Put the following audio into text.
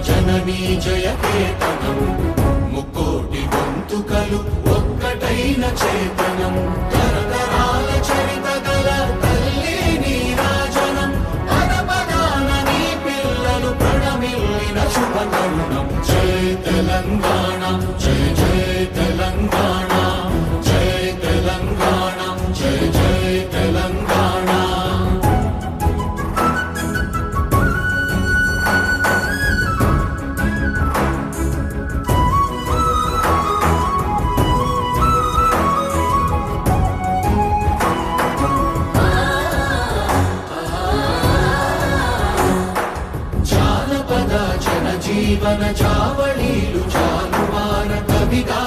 జననీ జయకేతనం ముక్కోటి గొంతుకలు ఒక్కటైన చేతనం తరతరాల చరిత గల తల్లి నీరాజనం పద పదాన నీ పిల్లలు ప్రణమిల్లిన శుభ తరుణం జయ తెలంగాణ జయ జయ తెలంగాణ జయ తెలంగాణ జయ జయ తెలంగాణ జీవన చావళీలు చాలువార కవిగా